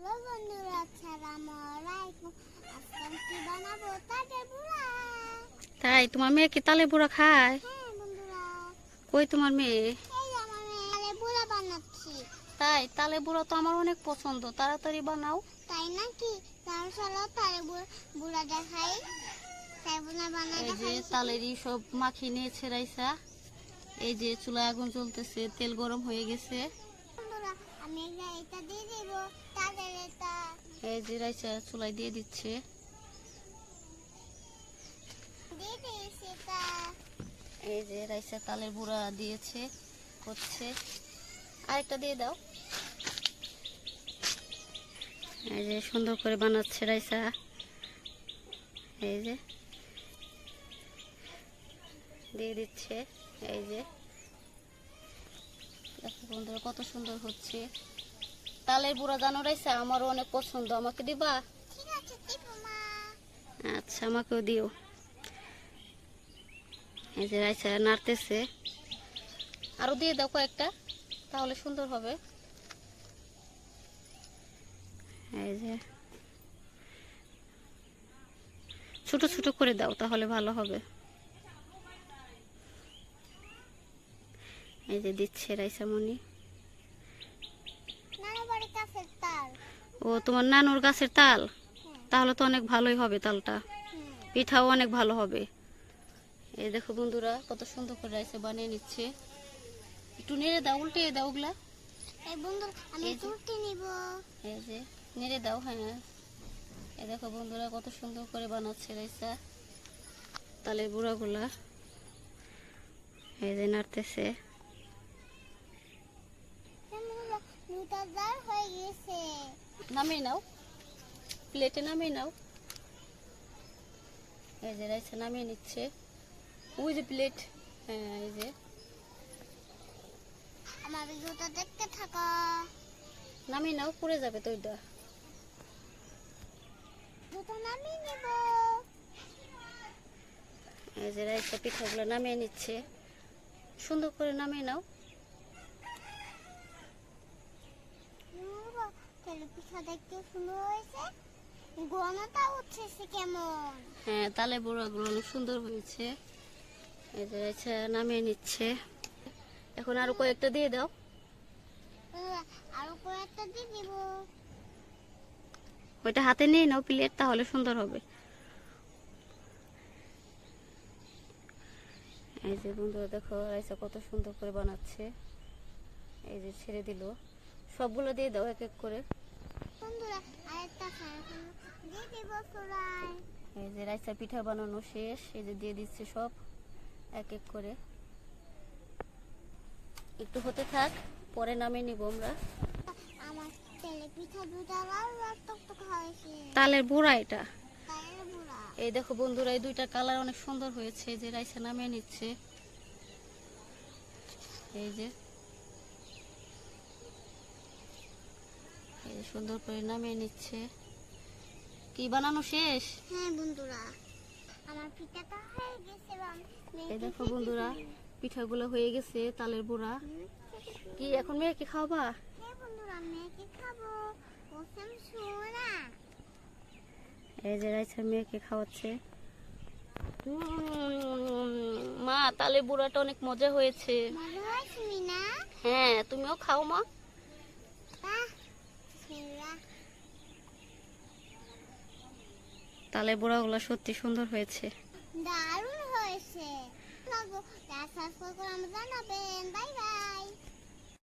Hello বন্ধুরা, আসসালামু আলাইকুম। আজকে আমি কি বানাবো? তালের বড়া। তাই তোমার মেয়ে কি তালে বুড়া খায়? হ্যাঁ বন্ধুরা, কই তোমার মেয়ে? এই যে আমার মেয়ে তালের বড়া বানাচ্ছি। তাই তালে বুড়া তো আমার অনেক পছন্দ, তাড়াতাড়ি বানাও। তাই নাকি? তাহলে চলো তালের বড়া দেখাই। তাই বড়া বানা এই যে দেখাই। তালেরই সব মাখিয়ে নিয়েছে রাইসা। এই যে চুলায় আগুন জ্বলতেছে, তেল গরম হয়ে গেছে। বন্ধুরা, আমি এটা দিয়ে দিব তালের এটা। এই যে রাইসা চুলায় দিয়ে দিচ্ছে। দিয়ে দিয়েছি এটা। এই যে রাইসা তালের বুড়া দিয়েছে, হচ্ছে। আরেকটা দিয়ে দাও। এই যে সুন্দর করে বানাচ্ছে রাইসা। এই যে দিয়ে দিচ্ছে। এই যে দেখো বন্ধুরা কত সুন্দর হচ্ছে। তালের বুড়া জানো রাইসা আমারও অনেক পছন্দ, আমাকে দিবা? ঠিক আছে, দিব মা। আচ্ছা আমাকেও দিও। এই যে রাইসা নাড়তেছে, আরো দিয়ে দাও কয়েকটা, তাহলে সুন্দর হবে। এই যে ছোট ছোট করে দাও, তাহলে ভালো হবে। এই যে দিচ্ছে রাইসা মনি। নানা বাড়ি কাছের তাল। ও তোমার নানুর গাছের তাল? হ্যাঁ। তাহলে তো অনেক ভালোই হবে তালটা, হুম। পিঠাও অনেক ভালো হবে। এই দেখো বন্ধুরা কত সুন্দর করে রাইসা বানিয়ে নিচ্ছে। একটু নেড়ে দাও, উল্টে দাও ওগুলা। এই বন্ধু, আমি এই যে তুলতে নিব। এই যে নেড়ে দাও। হ্যাঁ, এই দেখো বন্ধুরা কত সুন্দর করে বানাচ্ছে রাইসা তালের বুড়াগুলা। এই যে নাড়তেছে। মিটার হয়ে গেছে। নামিয়ে নাও, প্লেটে নামিয়ে নাও। এই যে রাইসা নামিয়ে নিচ্ছে। ওই যে প্লেট। হ্যাঁ এই যে আমার ভিডিওটা দেখতে থাকো। নামিয়ে নাও, পুড়ে যাবে তো ওইটা। দুটো নামিয়ে নেব। এই যে রাইসা পিঠাগুলো নামিয়ে নিচ্ছে, সুন্দর করে নামিয়ে নাও। তেলে পিঠা দেখতে সুন্দর হয়েছে। গন্ধটা উঠছে কেমন। হ্যাঁ তালে বড়াগুলো অনেক সুন্দর হয়েছে। এই যে রাইসা নামিয়ে নিচ্ছে। এখন আরো কয়েকটা দিয়ে দাও। আরো কয়েকটা দিয়ে দিব। ওইটা হাতে নিয়ে নাও প্লেট, তাহলে সুন্দর হবে। এই যে বন্ধুরা দেখো রাইসা কত সুন্দর করে বানাচ্ছে। এই যে ছেড়ে দিল, সবগুলো দিয়ে দাও এক এক করে। বন্ধুরা, আরেকটা দিয়ে দিব ফ্রাই। এই যে রাইসা পিঠা বানানো শেষ, এই যে দিয়ে দিচ্ছে সব এক এক করে। একটু হতে থাক, পরে নামিয়ে নিব আমরা। আমার তেলে পিঠা দুটা লাল লাল টকটক হয়েছে। তালের বুড়া এটা। তালের বড়া। এই দেখো বন্ধুরা এই দুইটা কালার অনেক সুন্দর হয়েছে। এই যে রাইসা নামিয়ে নিচ্ছে। এই যে এই যে সুন্দর করে নামিয়ে নিচ্ছে। কি বানানো শেষ? হ্যাঁ বন্ধুরা, আমার পিঠাটা হয়ে গেছে। এই দেখো বন্ধুরা পিঠাগুলো হয়ে গেছে তালের বুড়া। কি এখন মেয়েকে খাওয়াবা? হ্যাঁ বন্ধুরা, মেয়েকে খাবো। ওসম সোনা। এই যে রাইসা মেয়েকে খাওয়াচ্ছে। মা তালের বুড়াটা অনেক মজা হয়েছে। মজা হয়েছে মিনা? হ্যাঁ তুমিও খাও মা। বাহ, বিসমিল্লাহ। তালের বুড়াগুলো সত্যি সুন্দর হয়েছে। দারুণ হয়েছে। লাগো,